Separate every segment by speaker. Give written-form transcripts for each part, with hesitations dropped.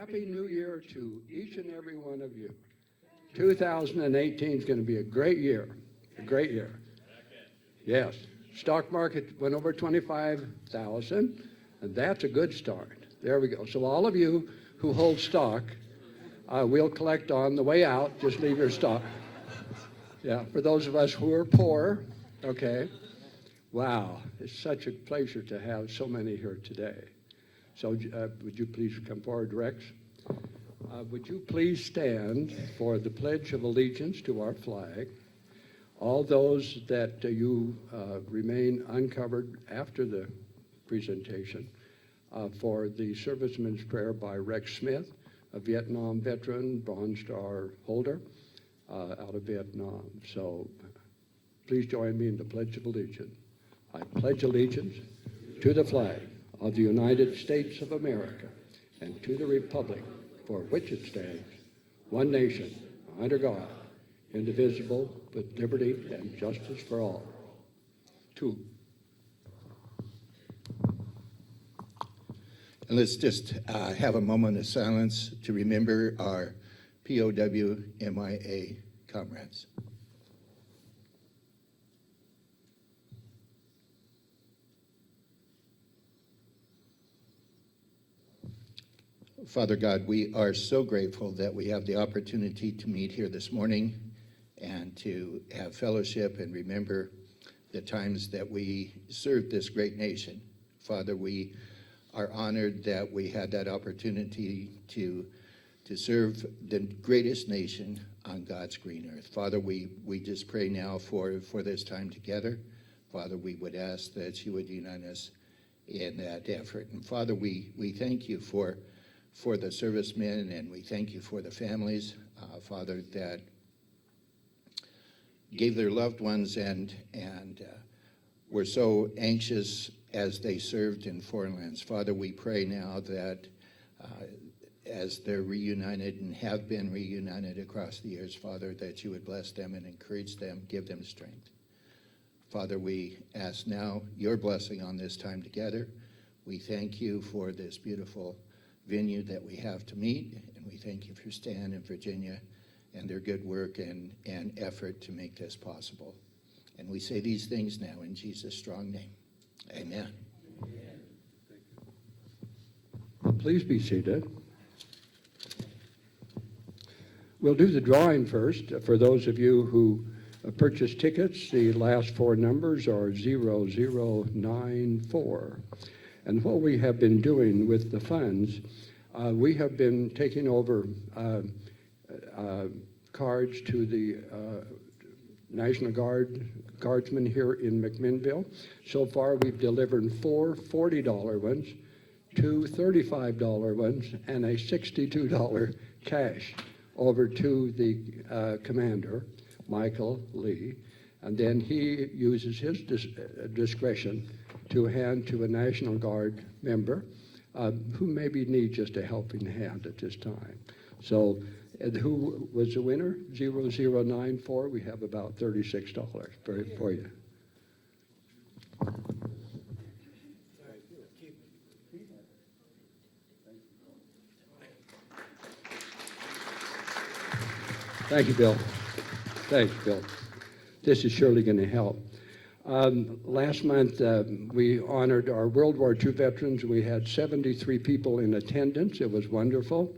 Speaker 1: Happy New Year to each and every one of you. 2018 is going to be a great year, a great year. Yes, stock market went over 25,000, and that's a good start. There we go. So all of you who hold stock, we'll collect on the way out. Just leave your stock. Yeah, for those of us who are poor, okay. Wow, it's such a pleasure to have so many here today. So would you please come forward, Rex? Would you please stand for the Pledge of Allegiance to our flag? All those that you remain uncovered after the presentation for the Serviceman's Prayer by Rex Smith, a Vietnam veteran, Bronze Star holder out of Vietnam. So please join me in the Pledge of Allegiance. I pledge allegiance to the flag of the United States of America and to the republic for which it stands, one nation, under God, indivisible, with liberty and justice for all. Two.
Speaker 2: And let's just have a moment of silence to remember our POW MIA comrades. Father God, we are so grateful that we have the opportunity to meet here this morning and to have fellowship and remember the times that we served this great nation. Father, we are honored that we had that opportunity to serve the greatest nation on God's green earth. Father, we just pray now for this time together. Father, we would ask that you would unite us in that effort. And Father, we thank you for the servicemen, and we thank you for the families, Father, that gave their loved ones and were so anxious as they served in foreign lands. Father, we pray now that as they're reunited and have been reunited across the years, Father, that you would bless them and encourage them, give them strength. Father, we ask now your blessing on this time together. We thank you for this beautiful venue that we have to meet, and we thank you for Stan and Virginia and their good work and effort to make this possible. And we say these things now in Jesus' strong name. Amen.
Speaker 1: Please be seated. We'll do the drawing first. For those of you who purchased tickets, the last four numbers are 0094. And what we have been doing with the funds, we have been taking over cards to the National Guardsmen here in McMinnville. So far, we've delivered four $40 ones, two $35 ones, and a $62 cash over to the commander, Michael Lee. And then he uses his discretion to hand to a National Guard member who maybe needs just a helping hand at this time. So who was the winner? 0094. We have about $36 for you. Thank you, Bill. Thanks, Bill. This is surely going to help. Last month, we honored our World War II veterans. We had 73 people in attendance. It was wonderful.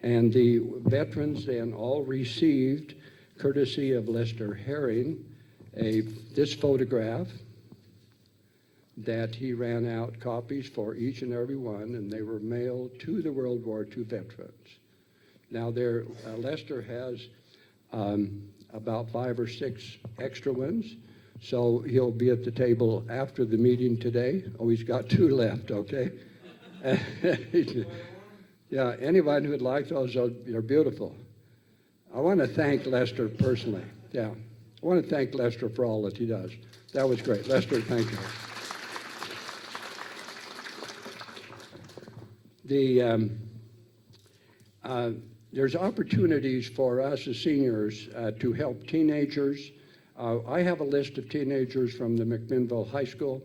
Speaker 1: And the veterans then all received, courtesy of Lester Herring, this photograph that he ran out copies for each and every one, and they were mailed to the World War II veterans. Now, Lester has about 5 or 6 extra ones, so he'll be at the table after the meeting today. Oh, he's got 2 left, okay? Yeah, anyone who would like those, they're beautiful. I want to thank Lester personally. Yeah, I want to thank Lester for all that he does. That was great. Lester, thank you. There's opportunities for us as seniors to help teenagers. I have a list of teenagers from the McMinnville High School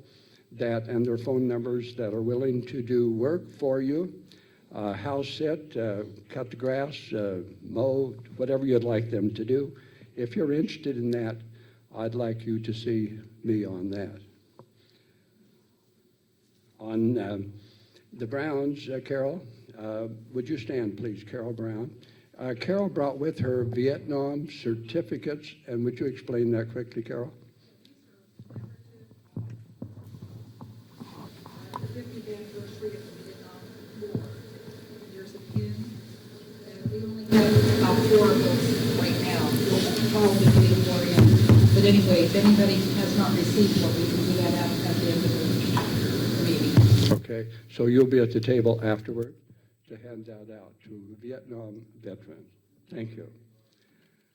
Speaker 1: and their phone numbers that are willing to do work for you. house sit, cut the grass, mow, whatever you'd like them to do. If you're interested in that, I'd like you to see me on that. On the Browns, Carol, would you stand, please, Carol Brown? Carol brought with her Vietnam certificates, and would you explain that quickly, Carol?
Speaker 3: The 50th anniversary of the Vietnam War. There's a pin, and we only have about 4 of those right now. We'll probably get more in. But anyway, if anybody has not received one, we can do that at the end of the meeting.
Speaker 1: Okay, so you'll be at the table afterward to hand that out to Vietnam veterans. Thank you.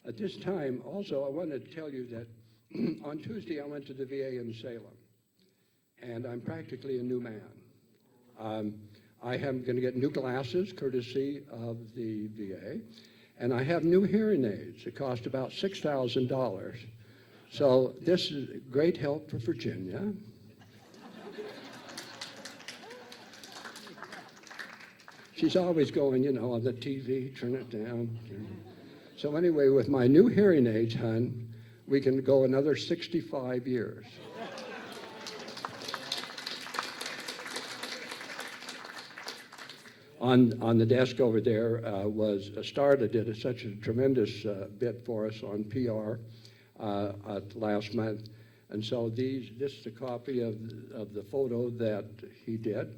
Speaker 1: At this time, also, I wanted to tell you that on Tuesday I went to the VA in Salem, and I'm practically a new man. I am going to get new glasses, courtesy of the VA, and I have new hearing aids. It cost about $6,000. So this is great help for Virginia. She's always going, you know, on the TV, turn it down. So anyway, with my new hearing aids, hon, we can go another 65 years. On the desk over there was a star that did such a tremendous bit for us on PR last month. And so this is a copy of the photo that he did.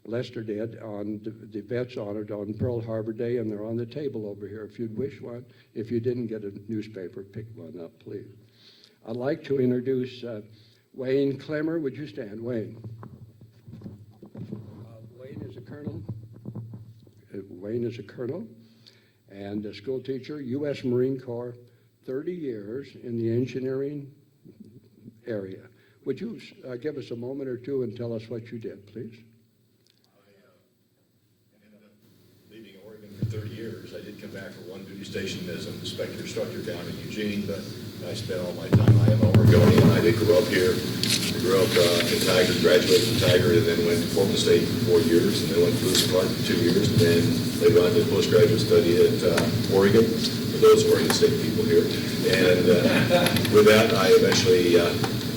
Speaker 1: Lester did on the vets honored on Pearl Harbor Day, and they're on the table over here if you'd wish one. If you didn't get a newspaper, pick one up, please. I'd like to introduce Wayne Clemmer. Would you stand, Wayne? Wayne is a colonel. Wayne is a colonel and a school teacher, U.S. Marine Corps, 30 years in the engineering area. Would you give us a moment or two and tell us what you did, please?
Speaker 4: 30 years. I did come back for one duty station as an inspector instructor down in Eugene, but I spent all my time. I am an Oregonian. I did grow up here. I grew up in Tiger, graduated from Tiger, and then went to Portland State for 4 years, and then went to Lewis and Clark for 2 years, and then later on did postgraduate study at Oregon, for those Oregon State people here. And with that, I eventually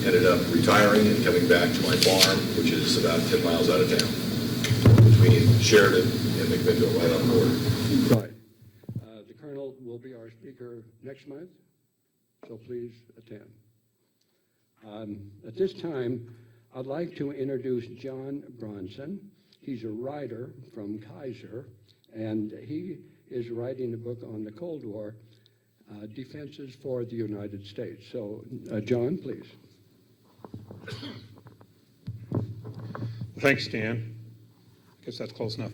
Speaker 4: ended up retiring and coming back to my farm, which is about 10 miles out of town, between Sheridan and McMinnville, right on the border.
Speaker 1: Right. The colonel will be our speaker next month, so please attend. At this time, I'd like to introduce John Bronson. He's a writer from Kaiser, and he is writing a book on the Cold War, Defenses for the United States. So, John, please.
Speaker 5: Thanks, Dan. I guess that's close enough.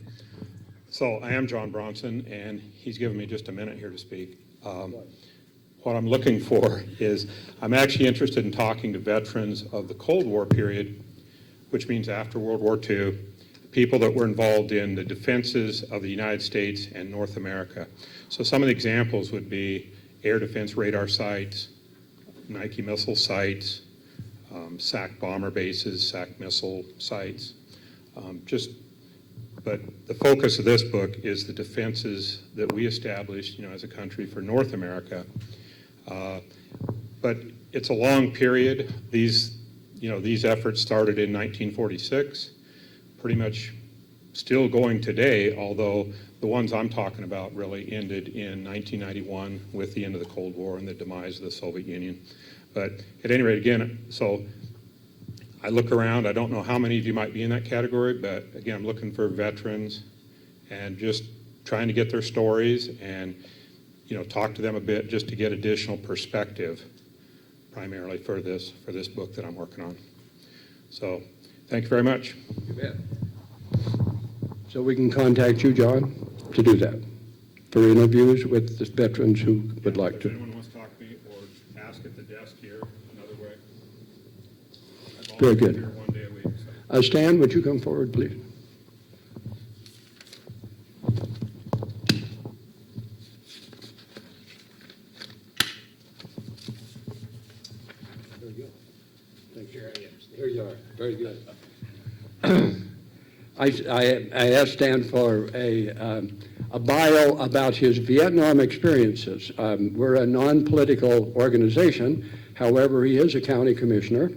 Speaker 5: So I am John Bronson, and he's given me just a minute here to speak. What I'm looking for is I'm actually interested in talking to veterans of the Cold War period, which means after World War II, people that were involved in the defenses of the United States and North America. So some of the examples would be air defense radar sites, Nike missile sites, SAC bomber bases, SAC missile sites. But the focus of this book is the defenses that we established, as a country for North America. But it's a long period. These efforts started in 1946, pretty much still going today, although the ones I'm talking about really ended in 1991 with the end of the Cold War and the demise of the Soviet Union. But at any rate, again, so I look around, I don't know how many of you might be in that category, but again, I'm looking for veterans and just trying to get their stories and, talk to them a bit just to get additional perspective, primarily for this book that I'm working on. So, thank you very much.
Speaker 1: You bet. So we can contact you, John, to do that, for interviews with the veterans who would like
Speaker 5: If
Speaker 1: to.
Speaker 5: anyone wants to talk to me or ask at the desk here another way. I'm
Speaker 1: Very
Speaker 5: always
Speaker 1: good.
Speaker 5: here 1 day a week. So.
Speaker 1: Stan, would you come forward, please? There you go. Thank you. Here you are. Very good. I asked Stan for a bio about his Vietnam experiences. We're a non-political organization. However, he is a county commissioner.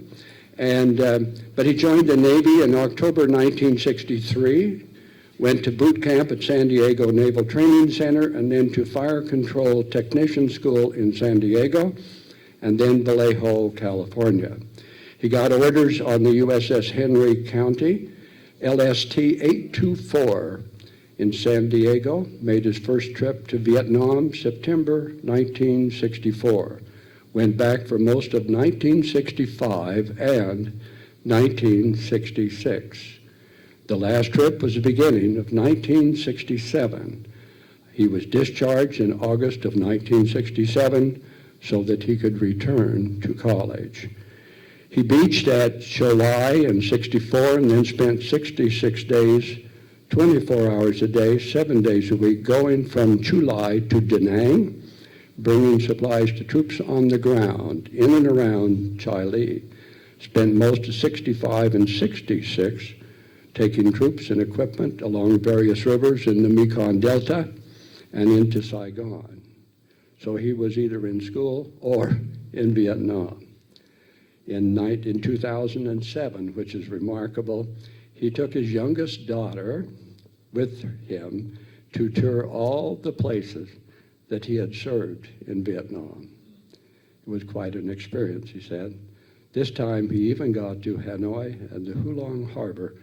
Speaker 1: But he joined the Navy in October 1963, went to boot camp at San Diego Naval Training Center, and then to Fire Control Technician School in San Diego, and then Vallejo, California. He got orders on the USS Henry County, LST 824 in San Diego, made his first trip to Vietnam, September 1964. Went back for most of 1965 and 1966. The last trip was the beginning of 1967. He was discharged in August of 1967 so that he could return to college. He beached at Cholai in 64 and then spent 66 days, 24 hours a day, 7 days a week, going from Chulai to Da Nang, bringing supplies to troops on the ground in and around Chai Li. Spent most of 65 and 66 taking troops and equipment along various rivers in the Mekong Delta and into Saigon. So he was either in school or in Vietnam. In 2007, which is remarkable, he took his youngest daughter with him to tour all the places that he had served in Vietnam. It was quite an experience, he said. This time he even got to Hanoi and the Hulong Harbor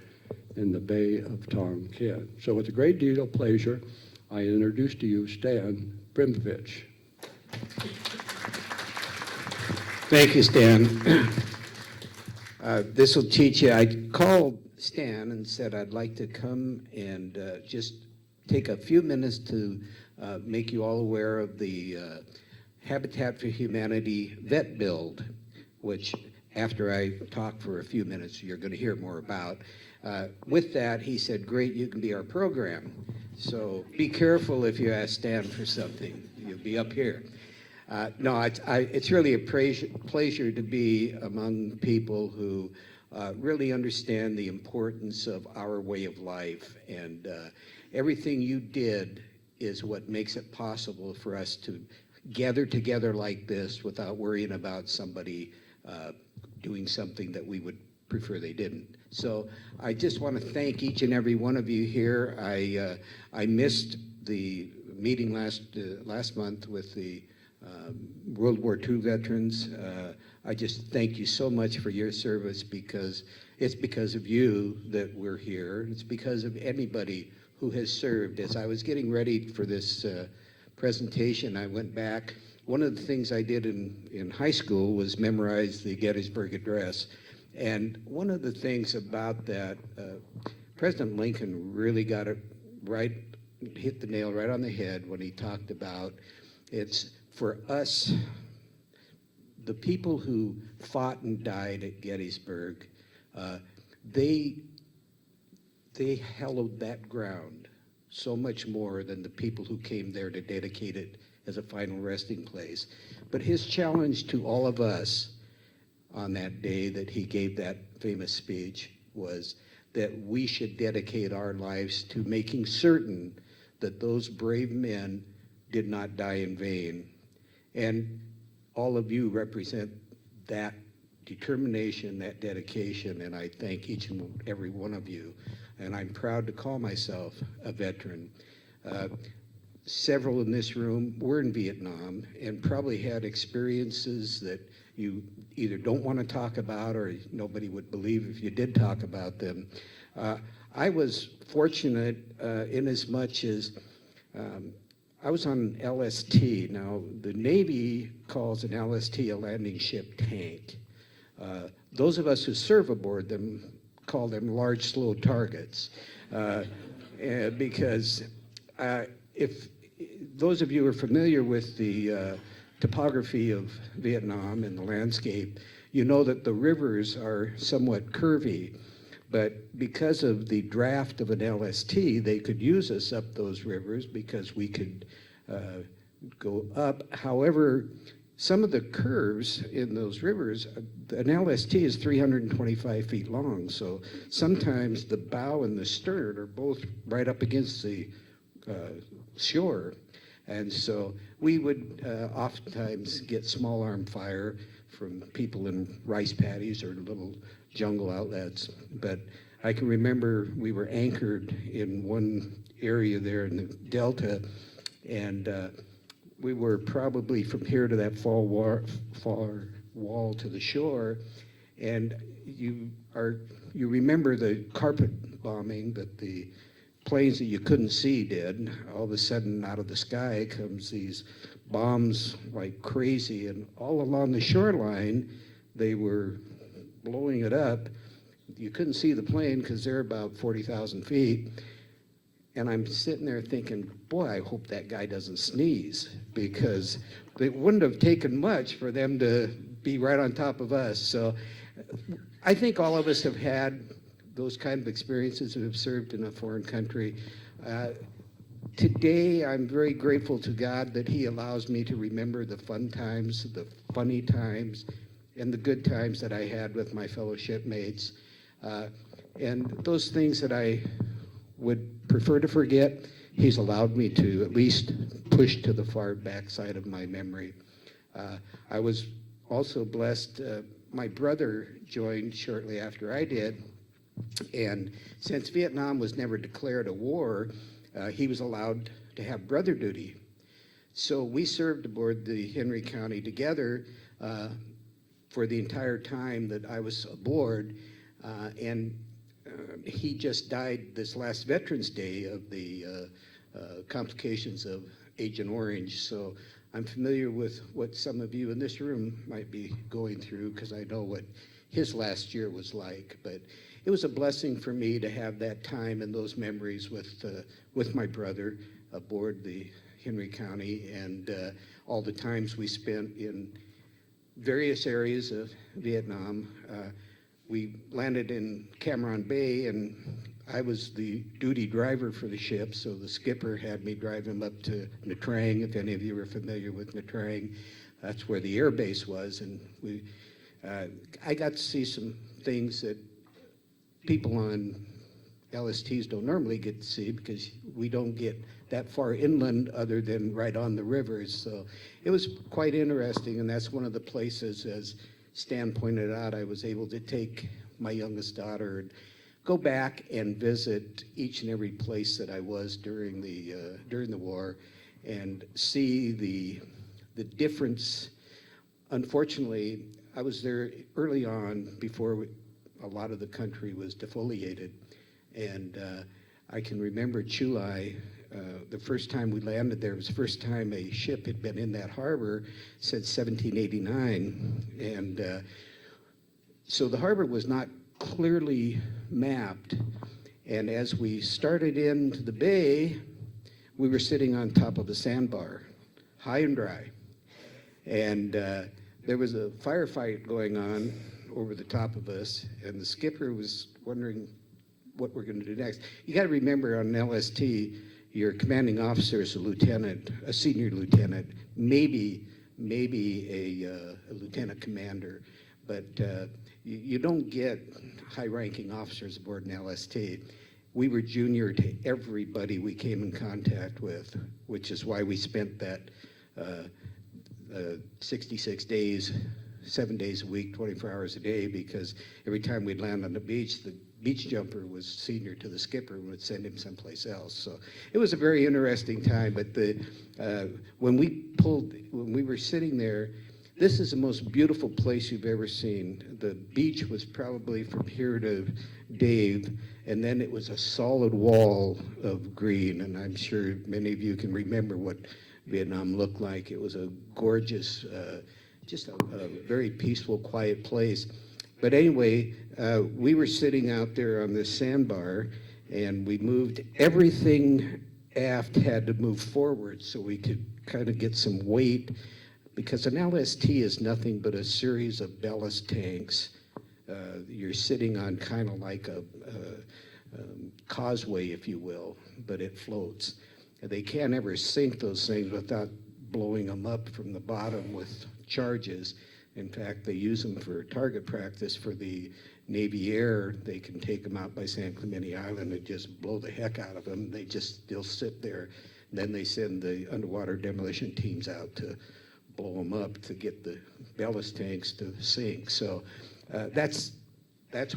Speaker 1: in the Bay of Tonkin. So with a great deal of pleasure, I introduce to you Stan Brimvich.
Speaker 6: Thank you, Stan. This will teach you. I called Stan and said I'd like to come and just take a few minutes to make you all aware of the Habitat for Humanity vet build, which after I talk for a few minutes, you're going to hear more about. With that, he said, great, you can be our program. So be careful if you ask Stan for something. You'll be up here. No, it's really a pleasure to be among people who really understand the importance of our way of life. And everything you did is what makes it possible for us to gather together like this without worrying about somebody doing something that we would prefer they didn't. So I just want to thank each and every one of you here. I missed the meeting last month with the World War II veterans. I just thank you so much for your service, because it's because of you that we're here. It's because of anybody who has served. As I was getting ready for this presentation, I went back. One of the things I did in high school was memorize the Gettysburg Address. And one of the things about that, President Lincoln really got it right, hit the nail right on the head when he talked about it's for us, the people who fought and died at Gettysburg, they hallowed that ground so much more than the people who came there to dedicate it as a final resting place. But his challenge to all of us on that day that he gave that famous speech was that we should dedicate our lives to making certain that those brave men did not die in vain. And all of you represent that determination, that dedication, and I thank each and every one of you. And I'm proud to call myself a veteran. Several in this room were in Vietnam and probably had experiences that you either don't want to talk about or nobody would believe if you did talk about them. I was fortunate in as much as I was on LST. Now, the Navy calls an LST a landing ship tank. Those of us who serve aboard them call them large, slow targets. Because if those of you who are familiar with the topography of Vietnam and the landscape, you know that the rivers are somewhat curvy. But because of the draft of an LST, they could use us up those rivers because we could go up. However, some of the curves in those rivers, an LST is 325 feet long, so sometimes the bow and the stern are both right up against the shore. And so we would oftentimes get small arm fire from people in rice paddies or little jungle outlets. But I can remember we were anchored in one area there in the delta, and we were probably from here to that far wall to the shore, and you remember the carpet bombing that the planes that you couldn't see did. All of a sudden, out of the sky comes these bombs like crazy, and all along the shoreline, they were blowing it up. You couldn't see the plane because they're about 40,000 feet. And I'm sitting there thinking, boy, I hope that guy doesn't sneeze, because it wouldn't have taken much for them to be right on top of us. So I think all of us have had those kind of experiences that have served in a foreign country. Today, I'm very grateful to God that He allows me to remember the fun times, the funny times, and the good times that I had with my fellow shipmates. And those things that I would prefer to forget, He's allowed me to at least push to the far backside of my memory. I was also blessed. My brother joined shortly after I did, and since Vietnam was never declared a war, he was allowed to have brother duty. So we served aboard the Henry County together for the entire time that I was aboard, and he just died this last Veterans Day of the complications of Agent Orange. So I'm familiar with what some of you in this room might be going through, because I know what his last year was like. But it was a blessing for me to have that time and those memories with my brother aboard the Henry County, and all the times we spent in various areas of Vietnam. We landed in Cam Ranh Bay, and I was the duty driver for the ship, so the skipper had me drive him up to Nha Trang. If any of you are familiar with Nha Trang, that's where the air base was, and I got to see some things that people on LSTs don't normally get to see, because we don't get that far inland other than right on the rivers. So it was quite interesting, and that's one of the places, as Stan pointed out, I was able to take my youngest daughter and go back and visit each and every place that I was during the war, and see the difference. Unfortunately, I was there early on before a lot of the country was defoliated, and I can remember Chulai. The first time we landed there was the first time a ship had been in that harbor since 1789, and so the harbor was not clearly mapped. And as we started into the bay, we were sitting on top of a sandbar, high and dry, and there was a firefight going on over the top of us, and the skipper was wondering what we're going to do next. You got to remember, on an LST, your commanding officer is a lieutenant, a senior lieutenant, maybe a lieutenant commander, but you don't get high-ranking officers aboard an LST. We were junior to everybody we came in contact with, which is why we spent that 66 days, 7 days a week, 24 hours a day, because every time we'd land on the beach jumper was senior to the skipper and would send him someplace else. So it was a very interesting time. But when we were sitting there, this is the most beautiful place you've ever seen. The beach was probably from here to Dave, and then it was a solid wall of green. And I'm sure many of you can remember what Vietnam looked like. It was a gorgeous, just a very peaceful, quiet place. But anyway, we were sitting out there on this sandbar, and we moved everything aft had to move forward so we could kind of get some weight, because an LST is nothing but a series of ballast tanks. You're sitting on kind of like a causeway, if you will, but it floats. They can't ever sink those things without blowing them up from the bottom with charges. In fact, they use them for target practice for the Navy Air. They can take them out by San Clemente Island and just blow the heck out of them. They'll sit there. Then they send the underwater demolition teams out to blow them up to get the ballast tanks to sink. So that's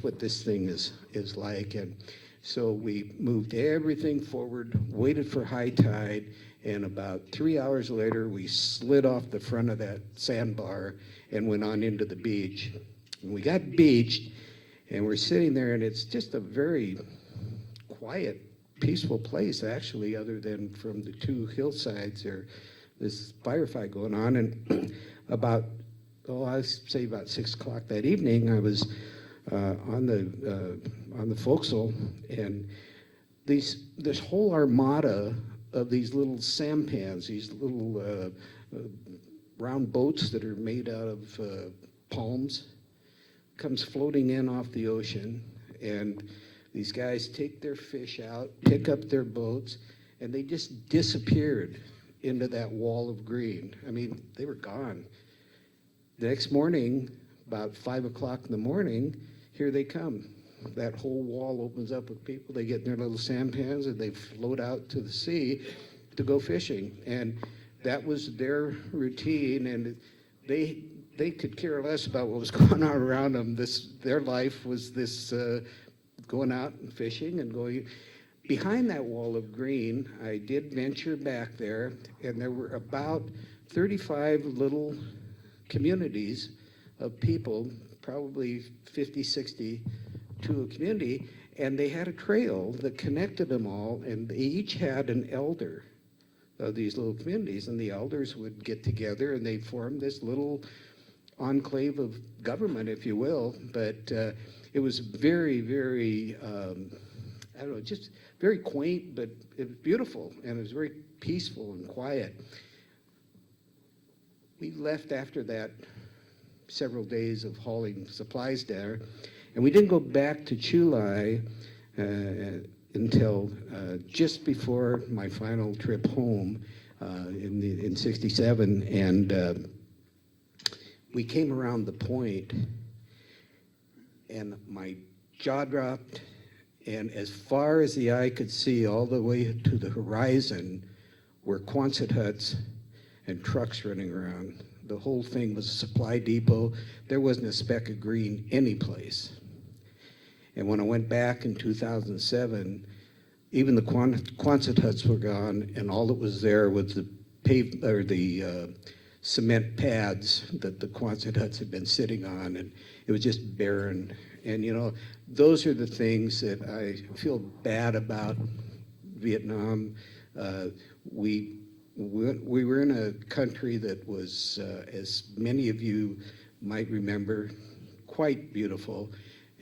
Speaker 6: what this thing is like. And so we moved everything forward, waited for high tide, and about 3 hours later, we slid off the front of that sandbar and went on into the beach. And we got beached, and we're sitting there, and it's just a very quiet, peaceful place, actually, other than from the two hillsides there, this firefight going on. And about, I'd say about 6 o'clock that evening, I was on the forecastle, and this whole armada of these little sampans, these little round boats that are made out of palms, comes floating in off the ocean, and these guys take their fish out, pick up their boats, and they just disappeared into that wall of green. I mean, they were gone. The next morning, about 5 o'clock in the morning, here they come. That whole wall opens up with people. They get in their little sampans and they float out to the sea to go fishing. And that was their routine, and they could care less about what was going on around them. Their life was this going out and fishing and going. Behind that wall of green, I did venture back there, and there were about 35 little communities of people, probably 50, 60 to a community, and they had a trail that connected them all, and they each had an elder of these little communities, and the elders would get together and they formed this little enclave of government, if you will. But it was very, very, I don't know, just very quaint, but it was beautiful, and it was very peaceful and quiet. We left after that, several days of hauling supplies there, and we didn't go back to Chulai until just before my final trip home in '67, and we came around the point, and my jaw dropped, and as far as the eye could see, all the way to the horizon, were Quonset huts and trucks running around. The whole thing was a supply depot. There wasn't a speck of green any place. And when I went back in 2007, even the Quonset huts were gone, and all that was there was the cement pads that the Quonset huts had been sitting on, and it was just barren. And you know, those are the things that I feel bad about Vietnam. We were in a country that was, as many of you might remember, quite beautiful,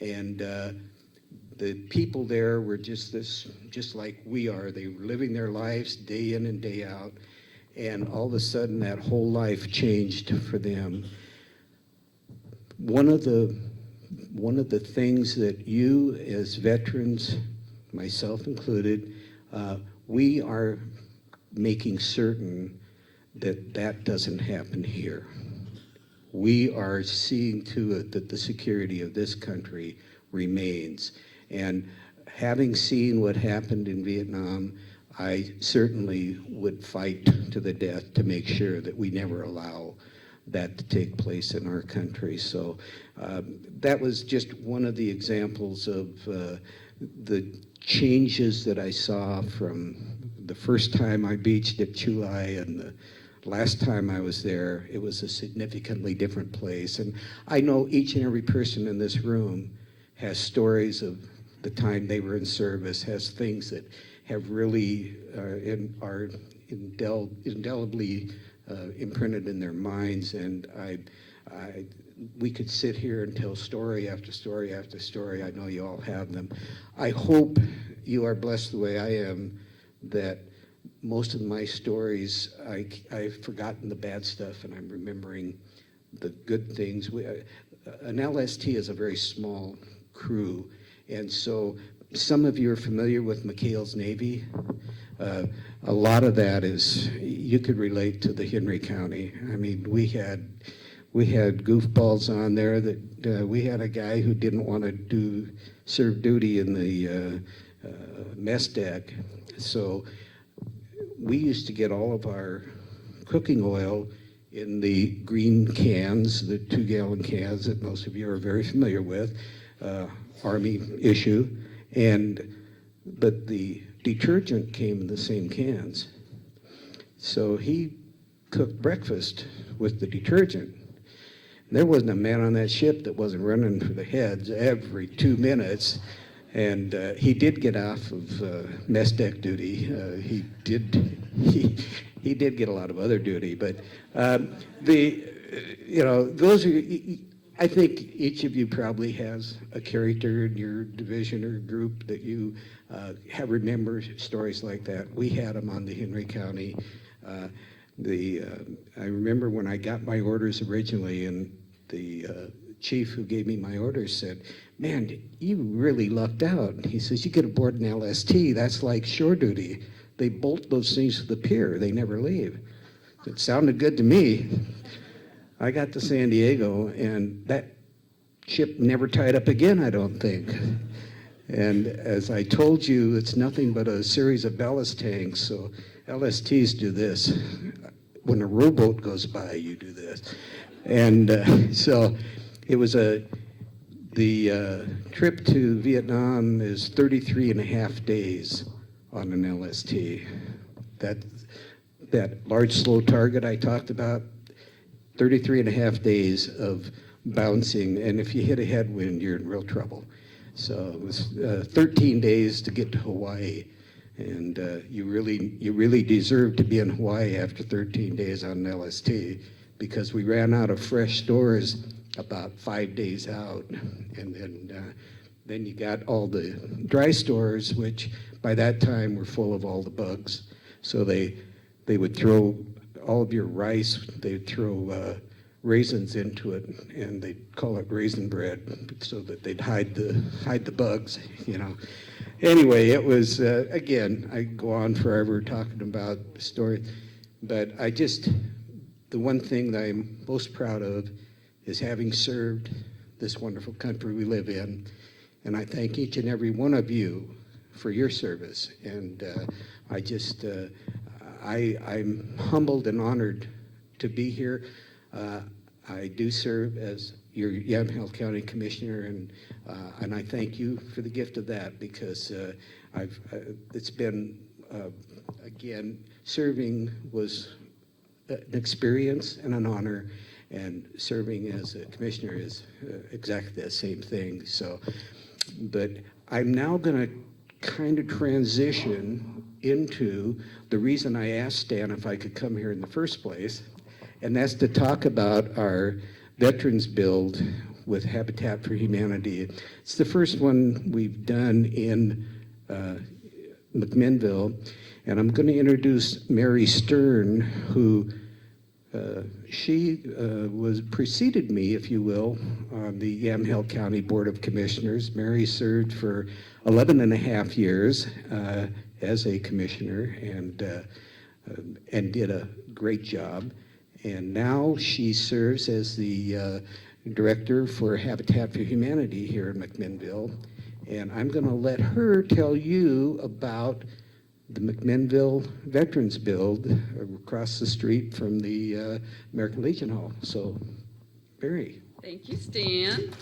Speaker 6: and the people there were just like we are. They were living their lives day in and day out, and all of a sudden that whole life changed for them. One of the things that you as veterans, myself included, we are making certain that that doesn't happen here. We are seeing to it that the security of this country remains. And having seen what happened in Vietnam, I certainly would fight to the death to make sure that we never allow that to take place in our country. So that was just one of the examples of the changes that I saw from the first time I beached at Chulai and the last time I was there. It was a significantly different place. And I know each and every person in this room has stories of the time they were in service, has things that have really are indelibly imprinted in their minds. And we could sit here and tell story after story after story. I know you all have them. I hope you are blessed the way I am, that most of my stories, I've forgotten the bad stuff and I'm remembering the good things. An LST is a very small crew, and so some of you are familiar with McHale's Navy. a lot of that is, you could relate to the Henry County. I mean, we had goofballs on there that, we had a guy who didn't want to serve duty in the mess deck. So we used to get all of our cooking oil in the green cans, the 2-gallon cans that most of you are very familiar with, Army issue, but the detergent came in the same cans. So he cooked breakfast with the detergent. There wasn't a man on that ship that wasn't running for the heads every 2 minutes. And he did get off of mess deck duty. He did get a lot of other duty, but those are. I think each of you probably has a character in your division or group that you have remember stories like that. We had them on the Henry County. I remember when I got my orders originally, and the chief who gave me my orders said, "Man, you really lucked out." He says, "You get aboard an LST, that's like shore duty. They bolt those things to the pier. They never leave." It sounded good to me. I got to San Diego, and that ship never tied up again, I don't think. And as I told you, it's nothing but a series of ballast tanks. So LSTs do this. When a rowboat goes by, you do this. And so it was the trip to Vietnam is 33 and a half days on an LST. That large slow target I talked about, 33 and a half days of bouncing, and if you hit a headwind, you're in real trouble. So it was 13 days to get to Hawaii, and you really deserve to be in Hawaii after 13 days on an LST, because we ran out of fresh stores about 5 days out, and then you got all the dry stores, which by that time were full of all the bugs. So they would throw all of your rice, they'd throw raisins into it, and they'd call it raisin bread, so that they'd hide the bugs, Anyway, it was, again, I go on forever talking about the story, but the one thing that I'm most proud of is having served this wonderful country we live in, and I thank each and every one of you for your service, and I'm humbled and honored to be here. I do serve as your Yamhill County Commissioner, and I thank you for the gift of that, because it's been, again, serving was an experience and an honor, and serving as a commissioner is exactly the same thing. So, but I'm now going to kind of transition into the reason I asked Stan if I could come here in the first place, and that's to talk about our Veterans Build with Habitat for Humanity. It's the first one we've done in McMinnville, and I'm going to introduce Mary Stern, who she preceded me, if you will, on the Yamhill County Board of Commissioners. Mary served for 11 and a half years as a commissioner, and did a great job. And now she serves as the director for Habitat for Humanity here in McMinnville. And I'm going to let her tell you about the McMinnville Veterans Build across the street from the American Legion Hall. So, Barry.
Speaker 7: Thank you, Stan.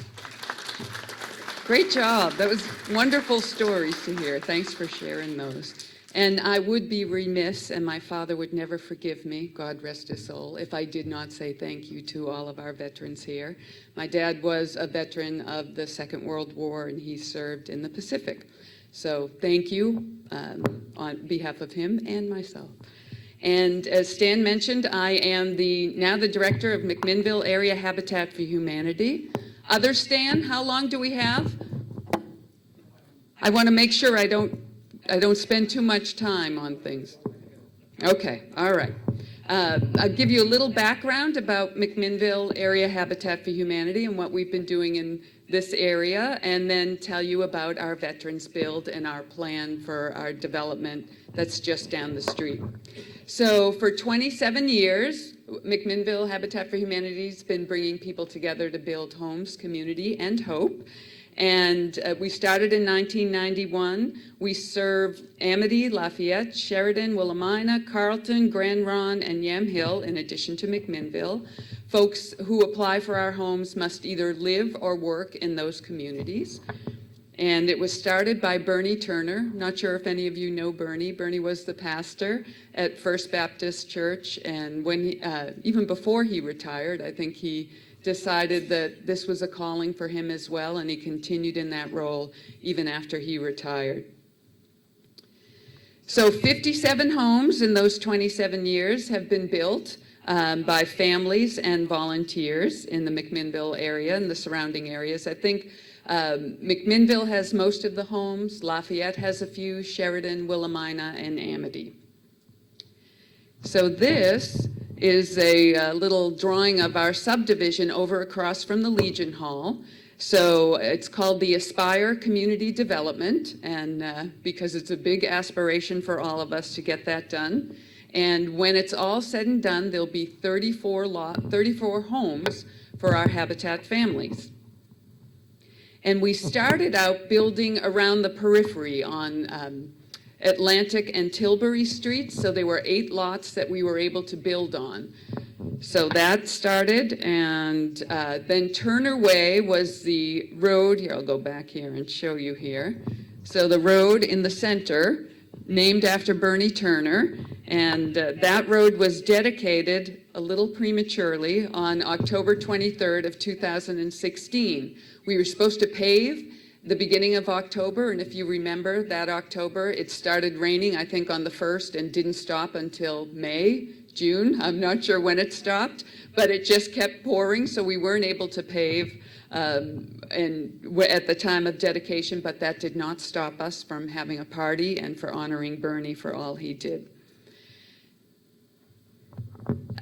Speaker 7: Great job. That was wonderful stories to hear. Thanks for sharing those. And I would be remiss, and my father would never forgive me, God rest his soul, if I did not say thank you to all of our veterans here. My dad was a veteran of the Second World War, and he served in the Pacific. So thank you on behalf of him and myself. And as Stan mentioned, I am now the director of McMinnville Area Habitat for Humanity. Other Stan, how long do we have? I want to make sure I don't spend too much time on things. Okay, all right. I'll give you a little background about McMinnville Area Habitat for Humanity and what we've been doing in this area, and then tell you about our Veterans Build and our plan for our development that's just down the street. So for 27 years, McMinnville Habitat for Humanity has been bringing people together to build homes, community, and hope. And we started in 1991. We serve Amity, Lafayette, Sheridan, Willamina, Carlton, Grand Ronde, and Yamhill, in addition to McMinnville. Folks who apply for our homes must either live or work in those communities. And it was started by Bernie Turner. Not sure if any of you know Bernie. Bernie was the pastor at First Baptist Church, and when he, even before he retired, I think he decided that this was a calling for him as well, and he continued in that role even after he retired. So 57 homes in those 27 years have been built by families and volunteers in the McMinnville area and the surrounding areas. I think McMinnville has most of the homes, Lafayette has a few, Sheridan, Willamina, and Amity. So this is a little drawing of our subdivision over across from the Legion Hall. So it's called the Aspire Community Development, and because it's a big aspiration for all of us to get that done. And when it's all said and done, there'll be 34 homes for our Habitat families. And we started out building around the periphery on Atlantic and Tilbury Streets, so there were 8 lots that we were able to build on. So that started, and then Turner Way was the road. Here, I'll go back here and show you here. So the road in the center, named after Bernie Turner, and that road was dedicated a little prematurely on October 23rd of 2016. We were supposed to pave the beginning of October, and if you remember that October, it started raining, I think, on the 1st and didn't stop until May, June. I'm not sure when it stopped, but it just kept pouring, so we weren't able to pave and at the time of dedication, but that did not stop us from having a party and for honoring Bernie for all he did.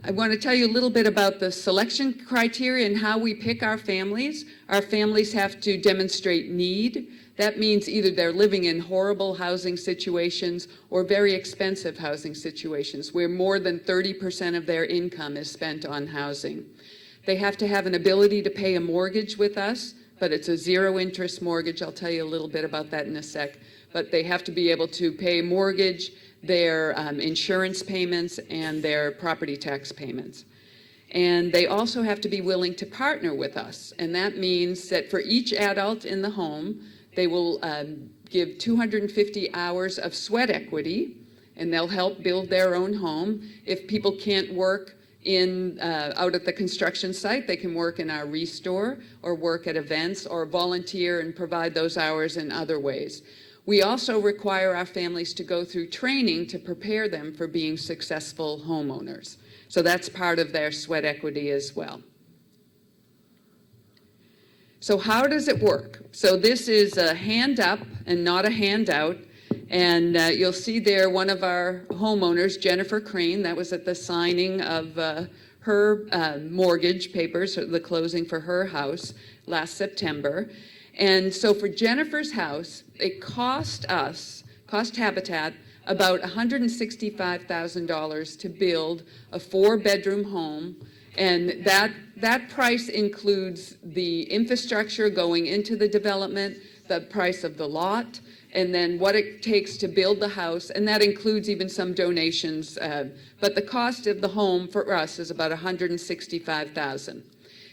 Speaker 7: I want to tell you a little bit about the selection criteria and how we pick our families. Our families have to demonstrate need. That means either they're living in horrible housing situations or very expensive housing situations where more than 30% of their income is spent on housing. They have to have an ability to pay a mortgage with us, but it's a zero-interest mortgage. I'll tell you a little bit about that in a sec. But they have to be able to pay a mortgage, their insurance payments, and their property tax payments. And they also have to be willing to partner with us. And that means that for each adult in the home, they will give 250 hours of sweat equity, and they'll help build their own home. If people can't work out at the construction site, they can work in our restore or work at events or volunteer and provide those hours in other ways. We also require our families to go through training to prepare them for being successful homeowners. So that's part of their sweat equity as well. So how does it work? So this is a hand up and not a handout. And you'll see there one of our homeowners, Jennifer Crane, that was at the signing of her mortgage papers, the closing for her house last September. And so for Jennifer's house, it cost Habitat about $165,000 to build a 4-bedroom home. And that price includes the infrastructure going into the development, the price of the lot, and then what it takes to build the house, and that includes even some donations. But the cost of the home for us is about $165,000.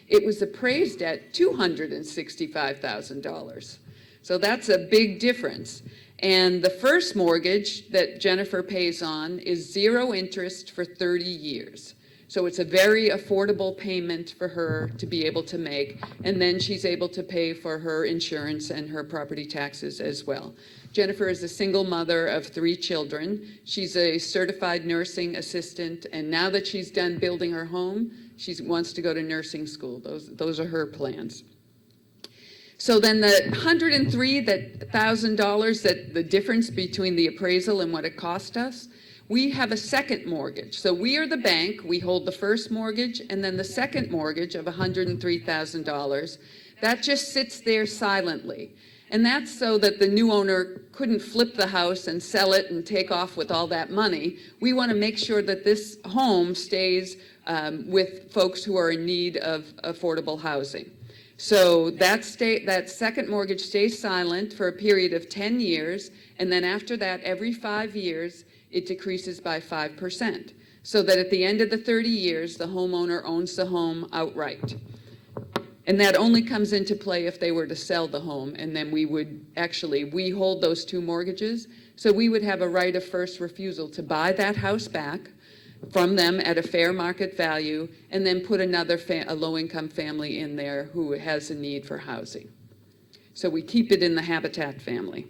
Speaker 7: It was appraised at $265,000. So that's a big difference. And the first mortgage that Jennifer pays on is 0 interest for 30 years. So it's a very affordable payment for her to be able to make. And then she's able to pay for her insurance and her property taxes as well. Jennifer is a single mother of 3 children. She's a certified nursing assistant. And now that she's done building her home, she wants to go to nursing school. Those are her plans. So then the $103,000, that the difference between the appraisal and what it cost us, We have a second mortgage. So we are the bank. We hold the first mortgage, and then the second mortgage of $103,000. That just sits there silently. And that's so that the new owner couldn't flip the house and sell it and take off with all that money. We want to make sure that this home stays with folks who are in need of affordable housing. So that second mortgage stays silent for a period of 10 years, and then after that, every 5 years, it decreases by 5%, so that at the end of the 30 years, the homeowner owns the home outright. And that only comes into play if they were to sell the home, and then we hold those two mortgages, so we would have a right of first refusal to buy that house back from them at a fair market value, and then put a low-income family in there who has a need for housing. So we keep it in the Habitat family.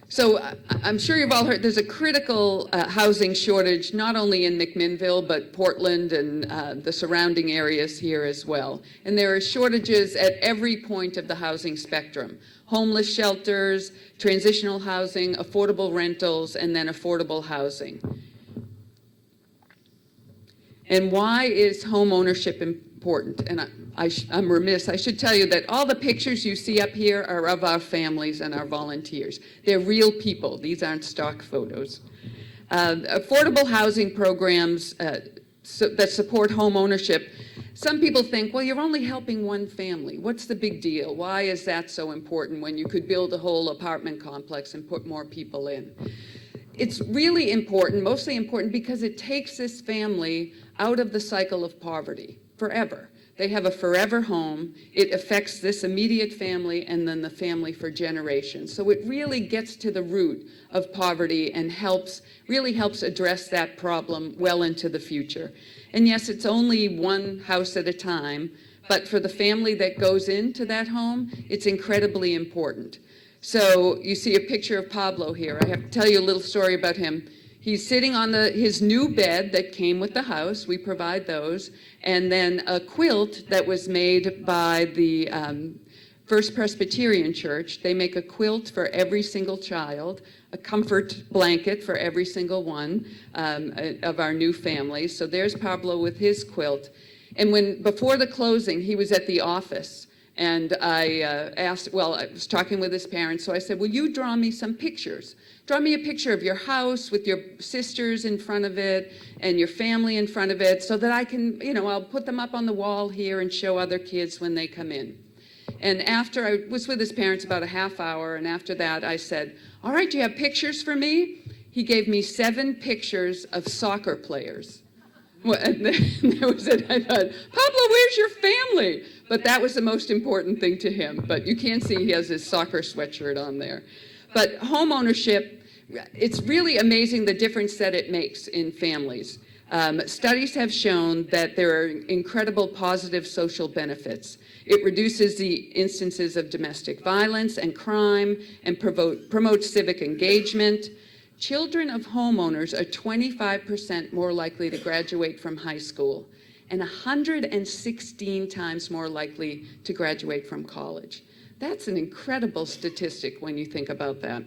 Speaker 7: So I'm sure you've all heard there's a critical housing shortage, not only in McMinnville, but Portland and the surrounding areas here as well. And there are shortages at every point of the housing spectrum: homeless shelters, transitional housing, affordable rentals, and then affordable housing. And why is home ownership important? And I'm remiss, I should tell you that all the pictures you see up here are of our families and our volunteers. They're real people. These aren't stock photos. Affordable housing programs that support home ownership. Some people think, well, you're only helping one family. What's the big deal? Why is that so important when you could build a whole apartment complex and put more people in? It's really important, mostly important, because it takes this family out of the cycle of poverty forever. They have a forever home. It affects this immediate family and then the family for generations. So it really gets to the root of poverty and really helps address that problem well into the future. And yes, it's only one house at a time, but for the family that goes into that home, it's incredibly important. So you see a picture of Pablo here. I have to tell you a little story about him. He's sitting on his new bed that came with the house. We provide those. And then a quilt that was made by the First Presbyterian Church. They make a quilt for every single child, a comfort blanket for every single one of our new families. So there's Pablo with his quilt. And before the closing, he was at the office. And I I was talking with his parents, so I said, will you draw me some pictures? Draw me a picture of your house with your sisters in front of it and your family in front of it so that I can, I'll put them up on the wall here and show other kids when they come in. And after I was with his parents about a half hour, and after that I said, all right, do you have pictures for me? He gave me 7 pictures of soccer players. Well, and that was it. I thought, Pablo, where's your family? But that was the most important thing to him. But you can see he has his soccer sweatshirt on there. But home ownership, it's really amazing the difference that it makes in families. Studies have shown that there are incredible positive social benefits. It reduces the instances of domestic violence and crime and promotes civic engagement. Children of homeowners are 25% more likely to graduate from high school and 116 times more likely to graduate from college. That's an incredible statistic when you think about that.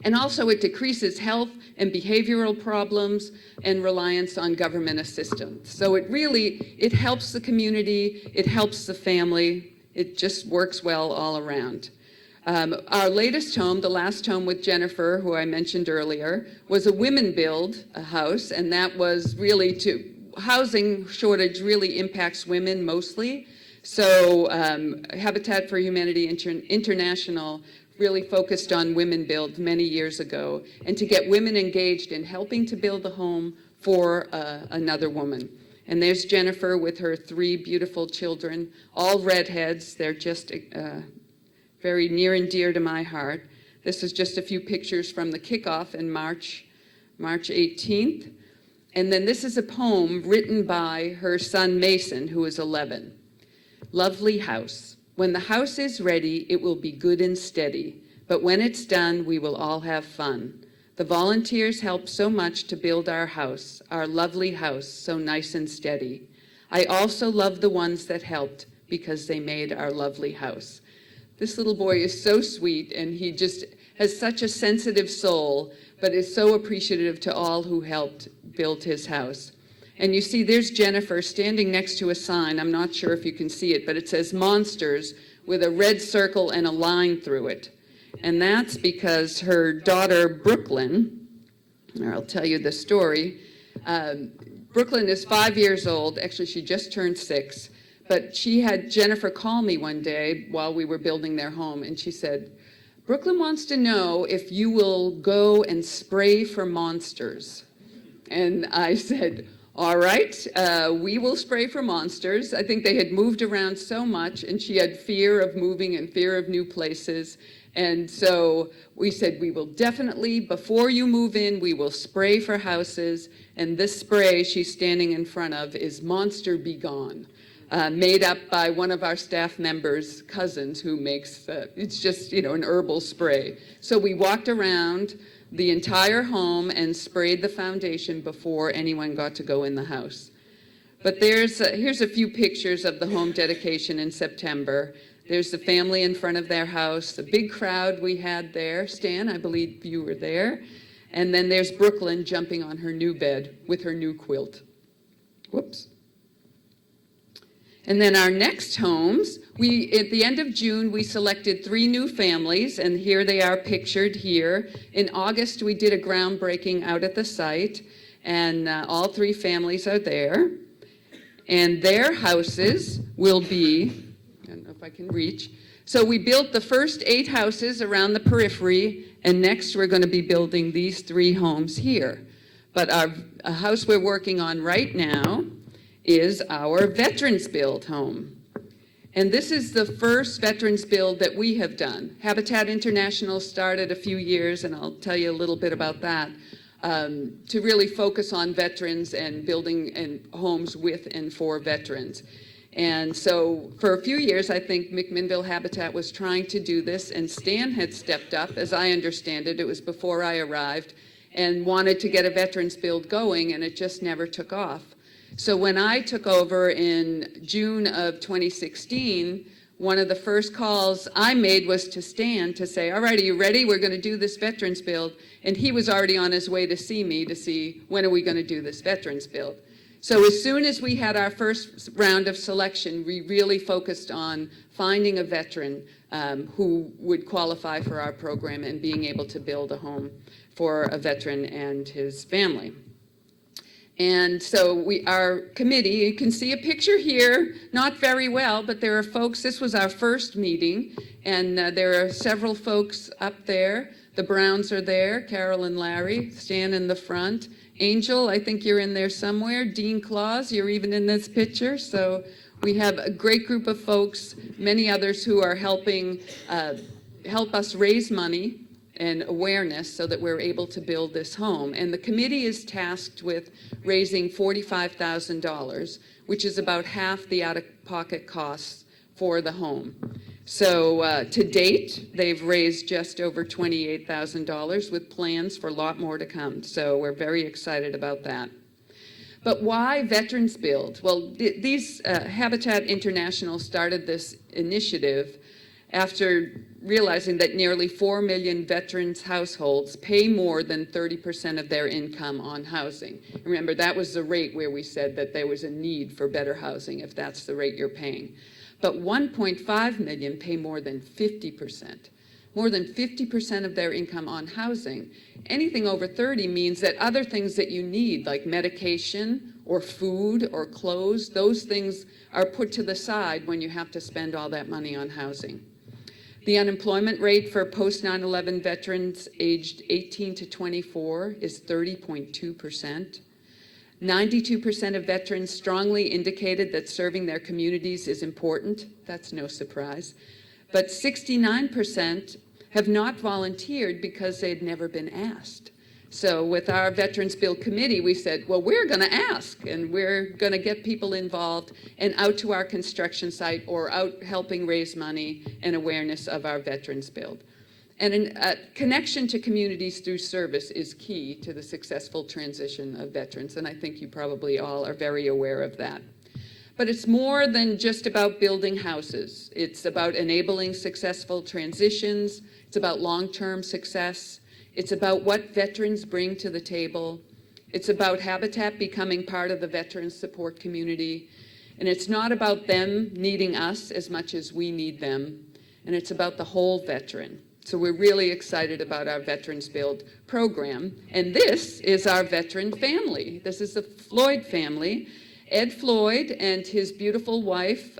Speaker 7: And also it decreases health and behavioral problems and reliance on government assistance. So it helps the community, it helps the family, it just works well all around. Our latest home, the last home with Jennifer, who I mentioned earlier, was a women-build house, and that was really housing shortage really impacts women mostly. So Habitat for Humanity International really focused on women build many years ago, and to get women engaged in helping to build a home for another woman. And there's Jennifer with her 3 beautiful children, all redheads. They're just very near and dear to my heart. This is just a few pictures from the kickoff in March 18th. And then this is a poem written by her son Mason, who is 11. Lovely house. When the house is ready, it will be good and steady. But when it's done, we will all have fun. The volunteers helped so much to build our house, our lovely house, so nice and steady. I also love the ones that helped because they made our lovely house. This little boy is so sweet, and he just has such a sensitive soul, but is so appreciative to all who helped build his house. And you see, there's Jennifer standing next to a sign. I'm not sure if you can see it, but it says Monsters with a red circle and a line through it. And that's because her daughter, Brooklyn, or I'll tell you the story. Brooklyn is 5 years old. Actually, she just turned 6. But she had Jennifer call me one day while we were building their home, and she said, Brooklyn wants to know if you will go and spray for monsters. And I said, all right, we will spray for monsters. I think they had moved around so much, and she had fear of moving and fear of new places. And so we said, we will definitely, before you move in, we will spray for houses. And this spray she's standing in front of is Monster Be Gone. Made up by one of our staff members' cousins who makes, it's just, an herbal spray. So we walked around the entire home and sprayed the foundation before anyone got to go in the house. But here's a few pictures of the home dedication in September. There's the family in front of their house, the big crowd we had there. Stan, I believe you were there. And then there's Brooklyn jumping on her new bed with her new quilt. Whoops. And then our next homes, at the end of June, we selected 3 new families, and here they are pictured here. In August, we did a groundbreaking out at the site, and all 3 families are there. And their houses will be, I don't know if I can reach. So we built the first 8 houses around the periphery, and next we're going to be building these 3 homes here. But a house we're working on right now is our Veterans Build home. And this is the first Veterans Build that we have done. Habitat International started a few years, and I'll tell you a little bit about that, to really focus on veterans and building homes with and for veterans. And so for a few years, I think McMinnville Habitat was trying to do this, and Stan had stepped up, as I understand it. It was before I arrived, and wanted to get a Veterans Build going, and it just never took off. So when I took over in June of 2016, one of the first calls I made was to Stan to say, all right, are you ready? We're going to do this Veterans Build. And he was already on his way to see me to see when are we going to do this Veterans Build. So as soon as we had our first round of selection, we really focused on finding a veteran who would qualify for our program and being able to build a home for a veteran and his family. And so our committee, you can see a picture here, not very well, but there are folks, this was our first meeting, and there are several folks up there. The Browns are there, Carol and Larry, Stan in the front. Angel, I think you're in there somewhere. Dean Claus, you're even in this picture. So we have a great group of folks, many others who are helping help us raise money and awareness so that we're able to build this home. And the committee is tasked with raising $45,000, which is about half the out-of-pocket costs for the home. So to date, they've raised just over $28,000 with plans for a lot more to come. So we're very excited about that. But why Veterans Build? Well, these Habitat International started this initiative after realizing that nearly 4 million veterans households pay more than 30% of their income on housing. Remember, that was the rate where we said that there was a need for better housing if that's the rate you're paying. But 1.5 million pay more than 50%. More than 50% of their income on housing. Anything over 30 means that other things that you need, like medication or food or clothes, those things are put to the side when you have to spend all that money on housing. The unemployment rate for post 9/11 veterans aged 18 to 24 is 30.2%. 92% of veterans strongly indicated that serving their communities is important. That's no surprise. But 69% have not volunteered because they'd never been asked. So with our Veterans Build Committee, we said, well, we're going to ask, and we're going to get people involved and out to our construction site or out helping raise money and awareness of our Veterans Build. And a connection to communities through service is key to the successful transition of veterans, and I think you probably all are very aware of that. But it's more than just about building houses. It's about enabling successful transitions. It's about long-term success. It's about what veterans bring to the table. It's about Habitat becoming part of the veterans support community. And it's not about them needing us as much as we need them. And it's about the whole veteran. So we're really excited about our Veterans Build program. And this is our veteran family. This is the Floyd family. Ed Floyd and his beautiful wife,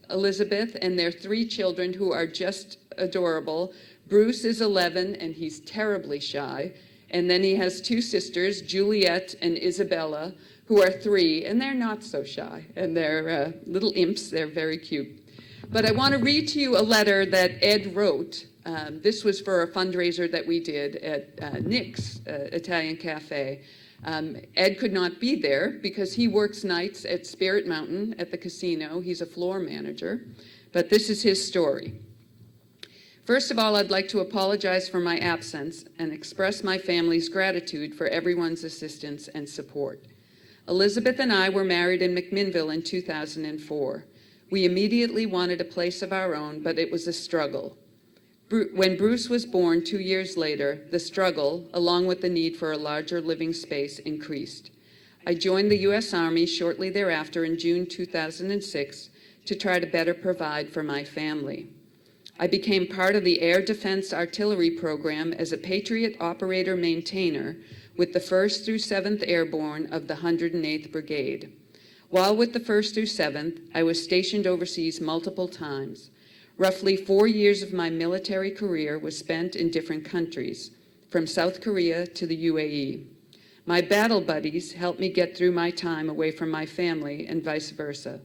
Speaker 7: Elizabeth, and their 3 children who are just adorable. Bruce is 11, and he's terribly shy. And then he has 2 sisters, Juliet and Isabella, who are 3, and they're not so shy. And they're little imps. They're very cute. But I want to read to you a letter that Ed wrote. This was for a fundraiser that we did at Nick's Italian Cafe. Ed could not be there because he works nights at Spirit Mountain at the casino. He's a floor manager. But this is his story. First of all, I'd like to apologize for my absence and express my family's gratitude for everyone's assistance and support. Elizabeth and I were married in McMinnville in 2004. We immediately wanted a place of our own, but it was a struggle. When Bruce was born 2 years later, the struggle, along with the need for a larger living space, increased. I joined the U.S. Army shortly thereafter in June 2006 to try to better provide for my family. I became part of the Air Defense Artillery Program as a Patriot Operator Maintainer with the 1st through 7th Airborne of the 108th Brigade. While with the 1st through 7th, I was stationed overseas multiple times. Roughly 4 years of my military career was spent in different countries, from South Korea to the UAE. My battle buddies helped me get through my time away from my family and vice versa.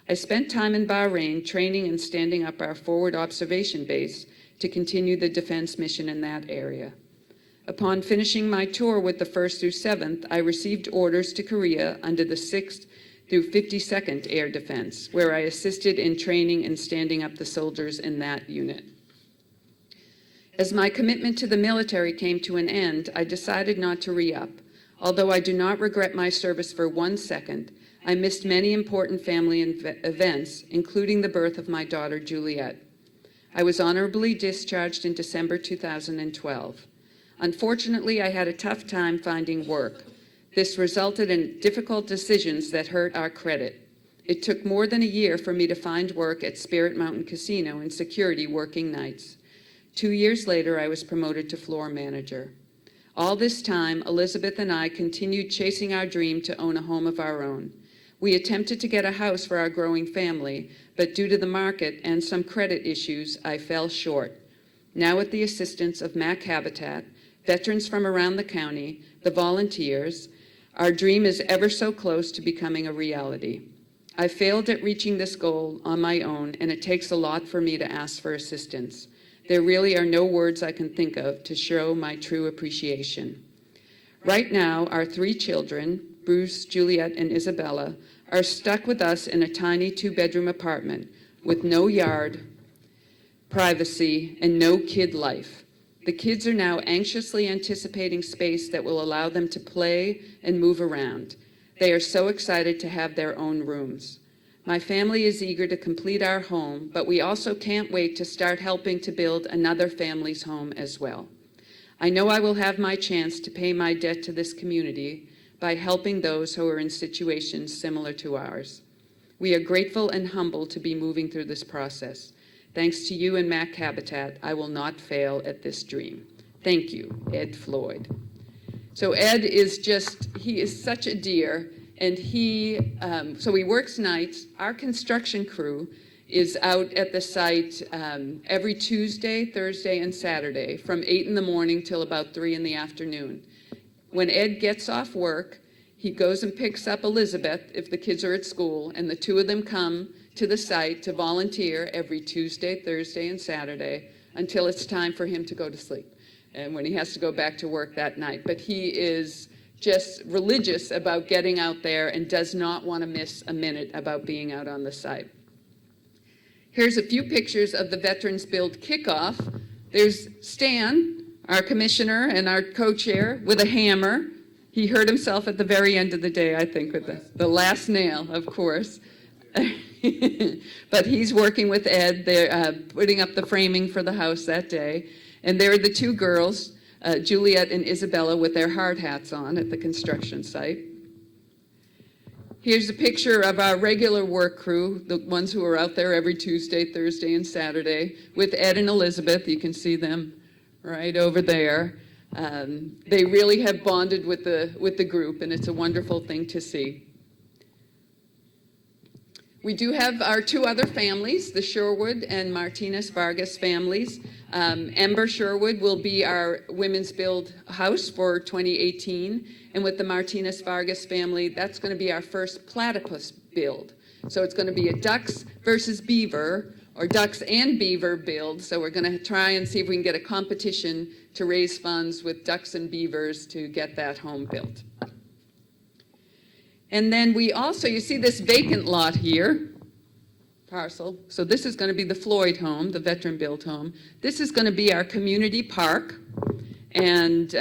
Speaker 7: I spent time in Bahrain training and standing up our forward observation base to continue the defense mission in that area. Upon finishing my tour with the 1st through 7th, I received orders to Korea under the 6th through 52nd Air Defense, where I assisted in training and standing up the soldiers in that unit. As my commitment to the military came to an end, I decided not to re-up. Although I do not regret my service for 1 second, I missed many important family events, including the birth of my daughter, Juliet. I was honorably discharged in December 2012. Unfortunately, I had a tough time finding work. This resulted in difficult decisions that hurt our credit. It took more than a year for me to find work at Spirit Mountain Casino in security working nights. 2 years later, I was promoted to floor manager. All this time, Elizabeth and I continued chasing our dream to own a home of our own. We attempted to get a house for our growing family, but due to the market and some credit issues, I fell short. Now with the assistance of MAC Habitat, veterans from around the county, the volunteers, our dream is ever so close to becoming a reality. I failed at reaching this goal on my own, and it takes a lot for me to ask for assistance. There really are no words I can think of to show my true appreciation. Right now, our 3 children, Bruce, Juliet, and Isabella, are stuck with us in a tiny 2-bedroom apartment with no yard, privacy, and no kid life. The kids are now anxiously anticipating space that will allow them to play and move around. They are so excited to have their own rooms. My family is eager to complete our home, but we also can't wait to start helping to build another family's home as well. I know I will have my chance to pay my debt to this community by helping those who are in situations similar to ours. We are grateful and humbled to be moving through this process. Thanks to you and MAC Habitat, I will not fail at this dream. Thank you, Ed Floyd. So Ed is he is such a dear, and so he works nights. Our construction crew is out at the site every Tuesday, Thursday, and Saturday from 8 in the morning till about 3 in the afternoon. When Ed gets off work, he goes and picks up Elizabeth if the kids are at school, and the 2 of them come to the site to volunteer every Tuesday, Thursday, and Saturday until it's time for him to go to sleep and when he has to go back to work that night. But he is just religious about getting out there and does not want to miss a minute about being out on the site. Here's a few pictures of the Veterans Build kickoff. There's Stan, our commissioner and our co-chair, with a hammer. He hurt himself at the very end of the day, I think, with the last nail, of course. But he's working with Ed. They're putting up the framing for the house that day. And there are the two girls, Juliet and Isabella, with their hard hats on at the construction site. Here's a picture of our regular work crew, the ones who are out there every Tuesday, Thursday, and Saturday, with Ed and Elizabeth. You can see them right over there. They really have bonded with the group, and it's a wonderful thing to see. We do have our two other families, the Sherwood and Martinez Vargas families. Ember Sherwood will be our Women's Build house for 2018. And with the Martinez Vargas family, that's going to be our first platypus build. So it's going to be a ducks versus beaver, or ducks and beaver build. So we're going to try and see if we can get a competition to raise funds with ducks and beavers to get that home built. And then we also, you see this vacant lot here, parcel. So this is going to be the Floyd home, the veteran-built home. This is going to be our community park. And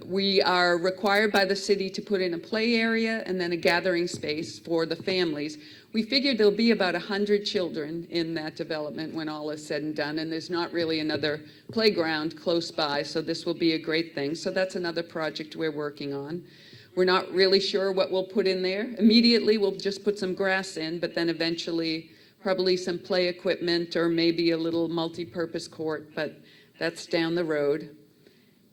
Speaker 7: we are required by the city to put in a play area and then a gathering space for the families. We figured there'll be about 100 children in that development when all is said and done, and there's not really another playground close by, so this will be a great thing. So that's another project we're working on. We're not really sure what we'll put in there. Immediately, we'll just put some grass in, but then eventually probably some play equipment or maybe a little multi-purpose court, but that's down the road.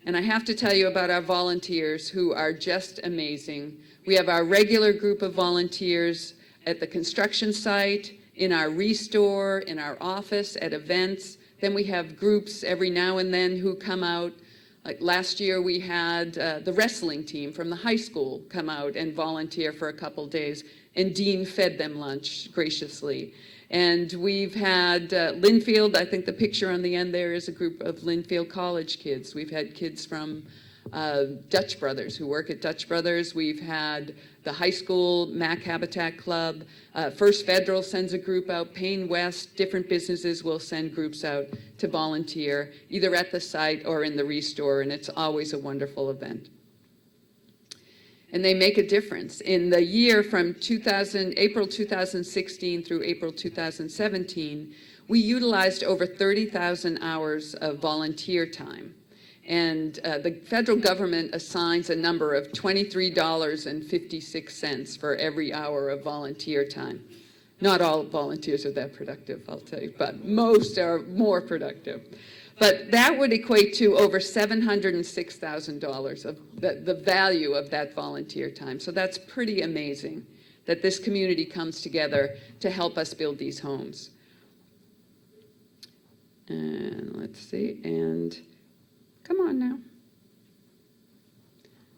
Speaker 7: And I have to tell you about our volunteers who are just amazing. We have our regular group of volunteers at the construction site, in our restore, in our office, at events. Then we have groups every now and then who come out. Like last year we had the wrestling team from the high school come out and volunteer for a couple days, and Dean fed them lunch graciously. And we've had Linfield, I think the picture on the end there is a group of Linfield College kids. We've had kids from Dutch Brothers who work at Dutch Brothers. We've had the high school Mac Habitat Club. First Federal sends a group out. Payne West, different businesses will send groups out to volunteer, either at the site or in the restore, and it's always a wonderful event. And they make a difference. In the year from April 2016 through April 2017, we utilized over 30,000 hours of volunteer time. And the federal government assigns a number of $23.56 for every hour of volunteer time. Not all volunteers are that productive, I'll tell you, but most are more productive. But that would equate to over $706,000 of the value of that volunteer time. So that's pretty amazing that this community comes together to help us build these homes. And let's see, and come on now.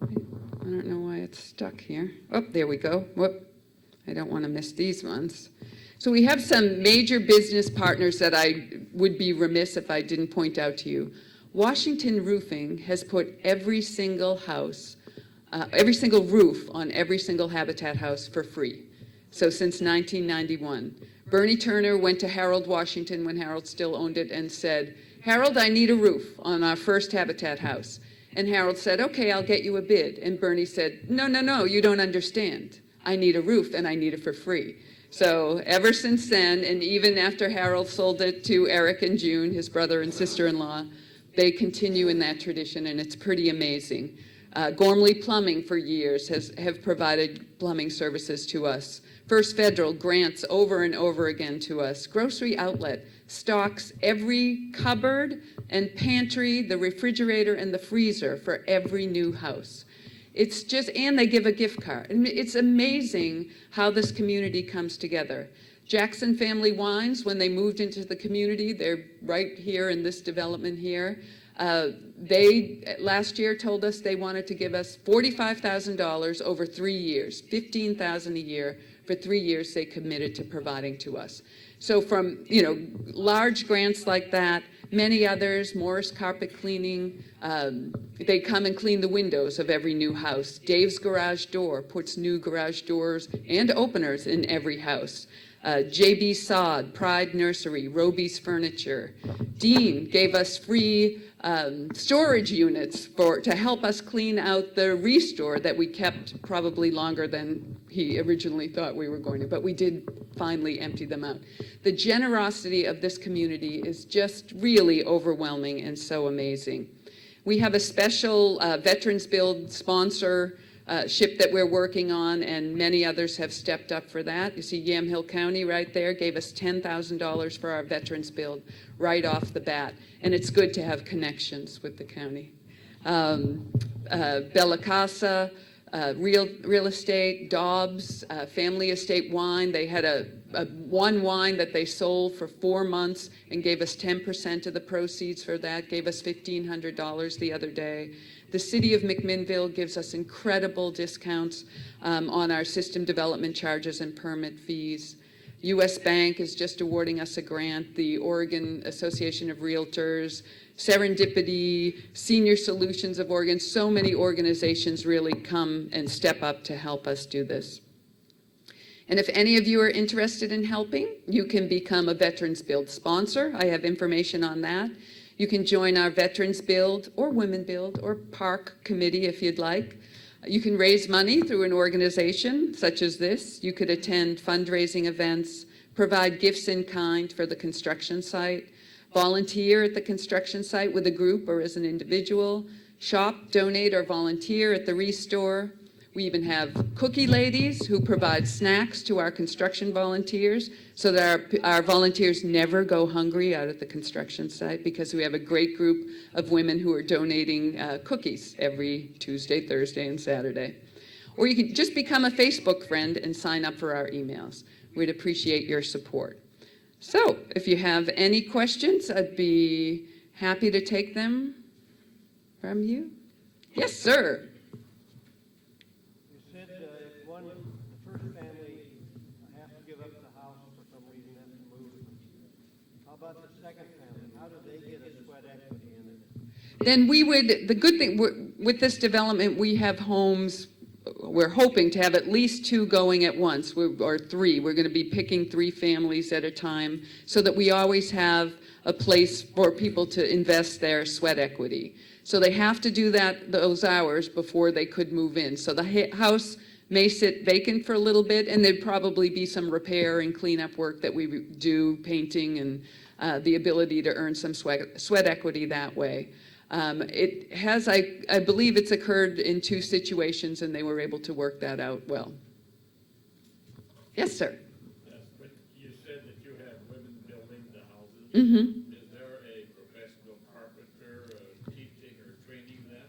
Speaker 7: I don't know why it's stuck here. Oh, there we go. Whoop. I don't want to miss these ones. So we have some major business partners that I would be remiss if I didn't point out to you. Washington Roofing has put every single house, every single roof on every single Habitat house for free. So since 1991. Bernie Turner went to Harold Washington when Harold still owned it and said, "Harold, I need a roof on our first Habitat house." And Harold said, "Okay, I'll get you a bid." And Bernie said, No, you don't understand. I need a roof and I need it for free. So ever since then, and even after Harold sold it to Eric and June, his brother and sister-in-law, they continue in that tradition, and it's pretty amazing. Gormley Plumbing for years have provided plumbing services to us. First Federal grants over and over again to us. Grocery Outlet stocks every cupboard and pantry, the refrigerator and the freezer for every new house. It's just, and they give a gift card. And it's amazing how this community comes together. Jackson Family Wines, when they moved into the community, they're right here in this development here. They last year told us they wanted to give us $45,000 over 3 years, $15,000 a year for 3 years they committed to providing to us. So from, large grants like that, many others, Morris Carpet Cleaning, they come and clean the windows of every new house. Dave's Garage Door puts new garage doors and openers in every house. JB Sod, Pride Nursery, Roby's Furniture. Dean gave us free storage units to help us clean out the restore that we kept probably longer than he originally thought we were going to, but we did finally empty them out. The generosity of this community is just really overwhelming and so amazing. We have a special Veterans Build sponsorship that we're working on, and many others have stepped up for that. You see Yamhill County right there gave us $10,000 for our Veterans Build right off the bat, and it's good to have connections with the county. Bella Casa, real estate, Dobbs, Family Estate Wine. They had a one wine that they sold for 4 months and gave us 10% of the proceeds for that, gave us $1,500 the other day. The city of McMinnville gives us incredible discounts on our system development charges and permit fees. U.S. Bank is just awarding us a grant, the Oregon Association of Realtors, Serendipity, Senior Solutions of Oregon. So many organizations really come and step up to help us do this. And if any of you are interested in helping, you can become a Veterans Build sponsor. I have information on that. You can join our Veterans Build or Women Build or Park Committee if you'd like. You can raise money through an organization such as this. You could attend fundraising events, provide gifts in kind for the construction site, volunteer at the construction site with a group or as an individual, shop, donate, or volunteer at the Restore. We even have cookie ladies who provide snacks to our construction volunteers so that our volunteers never go hungry out at the construction site, because we have a great group of women who are donating cookies every Tuesday, Thursday, and Saturday. Or you can just become a Facebook friend and sign up for our emails. We'd appreciate your support. So if you have any questions, I'd be happy to take them from you. Yes, sir.
Speaker 8: You said if the first family has to give up the house for some reason, has to move. How about the second family? How do they get a sweat equity in it?
Speaker 7: Then we would, the good thing, with this development, we have homes, we're hoping to have at least 2 going at once, or 3. We're going to be picking 3 families at a time so that we always have a place for people to invest their sweat equity. So they have to do those hours before they could move in. So the house may sit vacant for a little bit, and there'd probably be some repair and cleanup work that we do, painting, and the ability to earn some sweat equity that way. It has, I believe it's occurred in 2 situations, and they were able to work that out well. Yes, sir.
Speaker 9: Yes, but you said that you had women building the houses.
Speaker 7: Mm-hmm.
Speaker 9: Is there a professional carpenter teaching or training them?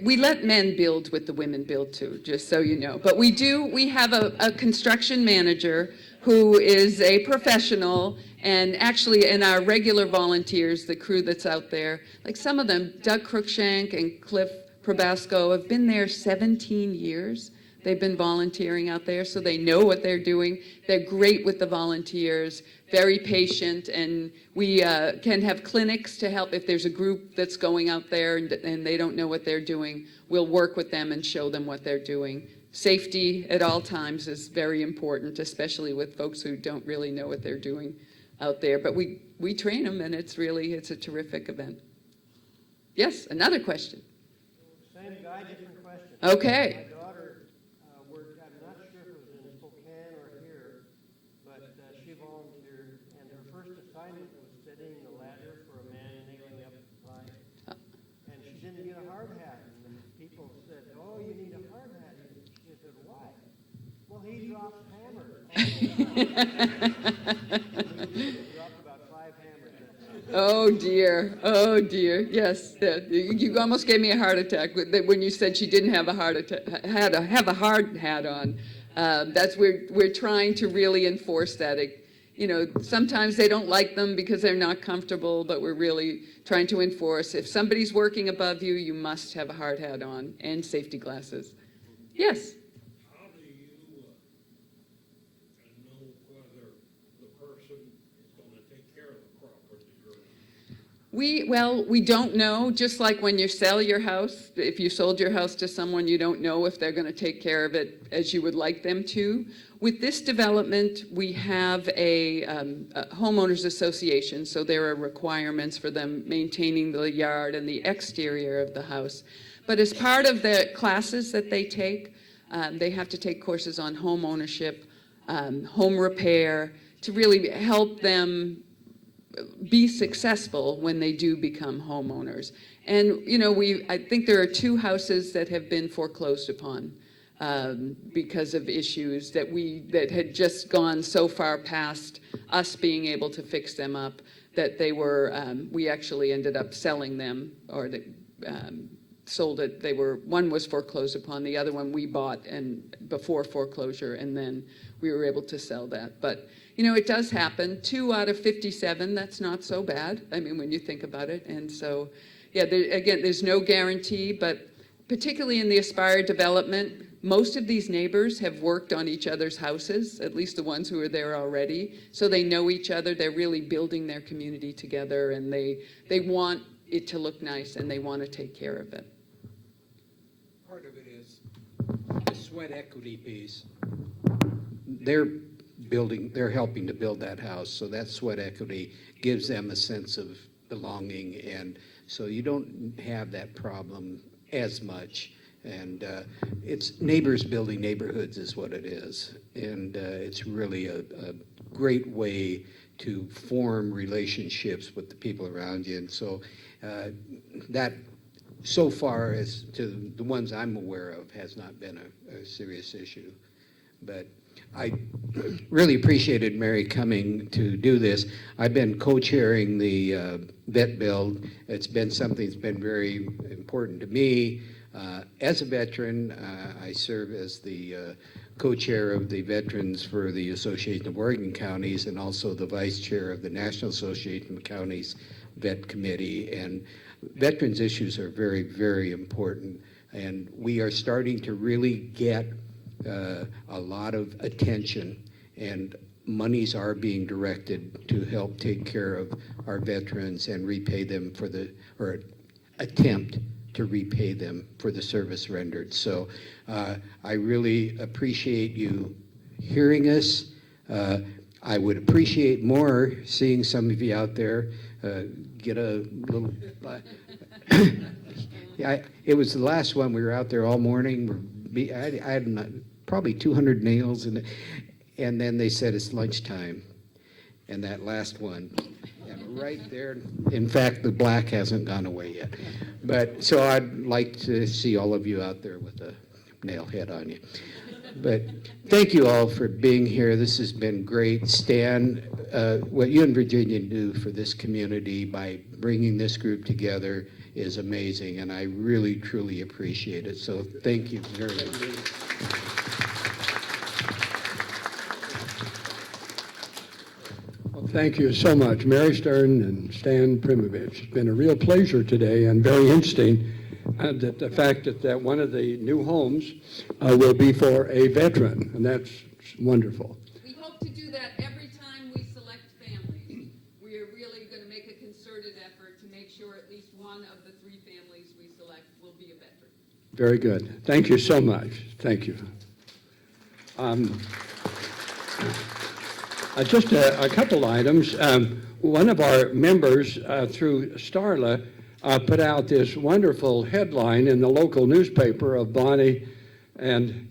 Speaker 7: We let men build with the women build too, just so you know. But we have a construction manager who is a professional, and actually in our regular volunteers, the crew that's out there, like some of them, Doug Cruikshank and Cliff Probasco, have been there 17 years. They've been volunteering out there, so they know what they're doing. They're great with the volunteers, very patient, and we can have clinics to help if there's a group that's going out there and they don't know what they're doing. We'll work with them and show them what they're doing. Safety at all times is very important, especially with folks who don't really know what they're doing out there. But we train them, and it's a terrific event. Yes, another question.
Speaker 8: Same guy, different question.
Speaker 7: Okay.
Speaker 8: My daughter worked, I'm not sure if it was in Spokane or here, but she volunteered, and her first assignment was setting the ladder for a man nailing up the pipe. And she didn't get a hard hat, and the people said, "Oh, you need a hard hat." She said, "Why?" "Well, he drops hammers." He dropped about 5 hammers.
Speaker 7: Oh dear, yes. You almost gave me a heart attack when you said she didn't have a have a hard hat on. We're trying to really enforce that. Sometimes they don't like them because they're not comfortable, but we're really trying to enforce. If somebody's working above you, you must have a hard hat on and safety glasses. Yes.
Speaker 9: How do you know whether the person is going to take care of the property or not?
Speaker 7: We don't know, just like when you sell your house, if you sold your house to someone, you don't know if they're going to take care of it as you would like them to. With this development, we have a homeowners association, so there are requirements for them maintaining the yard and the exterior of the house. But as part of the classes that they take, they have to take courses on home ownership, home repair, to really help them be successful when they do become homeowners. And, you know, I think there are 2 houses that have been foreclosed upon because of issues that had just gone so far past us being able to fix them up that we actually ended up selling them, or sold it. One was foreclosed upon, the other one we bought and before foreclosure, and then we were able to sell that. But, you know, it does happen. 2 out of 57, that's not so bad, I mean, when you think about it. And so, yeah, again, there's no guarantee, but particularly in the Aspire development, most of these neighbors have worked on each other's houses, at least the ones who are there already, so they know each other. They're really building their community together, and they want it to look nice, and they want to take care of it.
Speaker 6: Part of it is the sweat equity piece. They're helping to build that house, so that sweat equity gives them a sense of belonging, and so you don't have that problem as much. And it's neighbors building neighborhoods is what it is, and it's really a great way to form relationships with the people around you. And so that, so far as to the ones I'm aware of, has not been a serious issue. But I really appreciated Mary coming to do this. I've been co-chairing the vet build. It's been something that's been very important to me. As a veteran, I serve as the co-chair of the veterans for the Association of Oregon Counties, and also the vice chair of the National Association of Counties Vet Committee. And veterans issues are very, very important. And we are starting to really get a lot of attention, and monies are being directed to help take care of our veterans and repay them or attempt to repay them for the service rendered. So I really appreciate you hearing us. I would appreciate more seeing some of you out there get a little... Yeah, it was the last one. We were out there all morning. I had probably 200 nails, and then they said it's lunchtime. And that last one, and right there, in fact, the black hasn't gone away yet. But so I'd like to see all of you out there with a nail head on you. But thank you all for being here. This has been great. Stan, what you and Virginia do for this community by bringing this group together is amazing, and I really, truly appreciate it. So thank you very much.
Speaker 1: Thank you so much, Mary Stern and Stan Primovich. It's been a real pleasure today, and very interesting that the fact that one of the new homes will be for a veteran, and that's wonderful.
Speaker 7: We hope to do that every time we select families. We are really going to make a concerted effort to make sure at least one of the 3 families we select will be a veteran.
Speaker 1: Very good. Thank you so much. Thank you. Just a couple items. One of our members through Starla put out this wonderful headline in the local newspaper of Bonnie and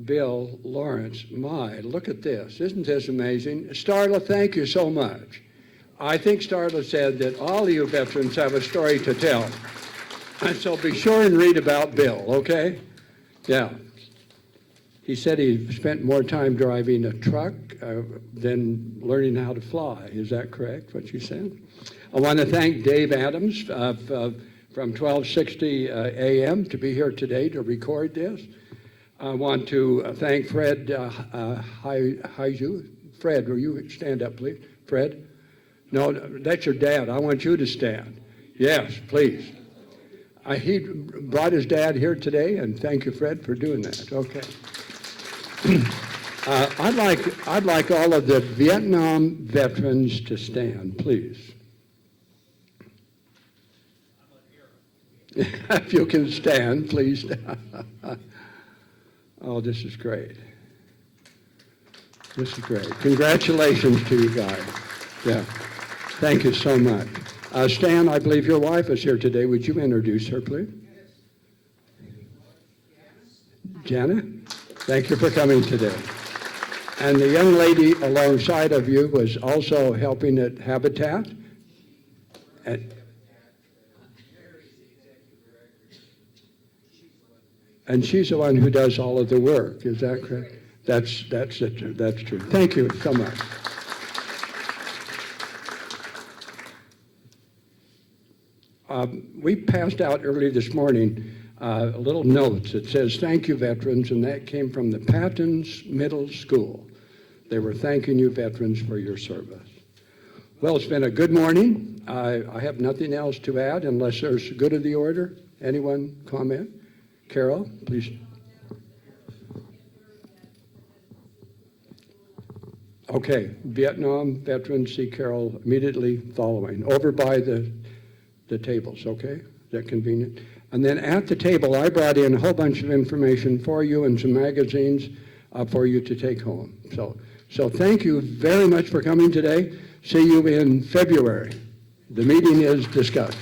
Speaker 1: Bill Lawrence. My, look at this. Isn't this amazing? Starla, thank you so much. I think Starla said that all of you veterans have a story to tell. And so be sure and read about Bill, okay? Yeah. He said he spent more time driving a truck than learning how to fly. Is that correct, what you said? I want to thank Dave Adams from 1260 AM to be here today to record this. I want to thank Fred Haiju. Fred, will you stand up, please? Fred? No, that's your dad. I want you to stand. Yes, please. He brought his dad here today, and thank you, Fred, for doing that. Okay. I'd like all of the Vietnam veterans to stand, please. If you can stand, please. Oh, this is great. This is great. Congratulations to you guys. Yeah. Thank you so much. Stan, I believe your wife is here today. Would you introduce her, please? Jana? Thank you for coming today. And the young lady alongside of you was also helping at Habitat. And she's the one who does all of the work, is that correct? That's it, that's true. Thank you so much. We passed out early this morning little notes that says, "Thank you, veterans," and that came from the Pattons Middle School. They were thanking you, veterans, for your service. Well, it's been a good morning. I have nothing else to add unless there's good of the order. Anyone comment? Carol, please. Okay, Vietnam veterans see Carol immediately following, over by the tables, okay? Is that convenient? And then at the table, I brought in a whole bunch of information for you and some magazines for you to take home. So thank you very much for coming today. See you in February. The meeting is discussed.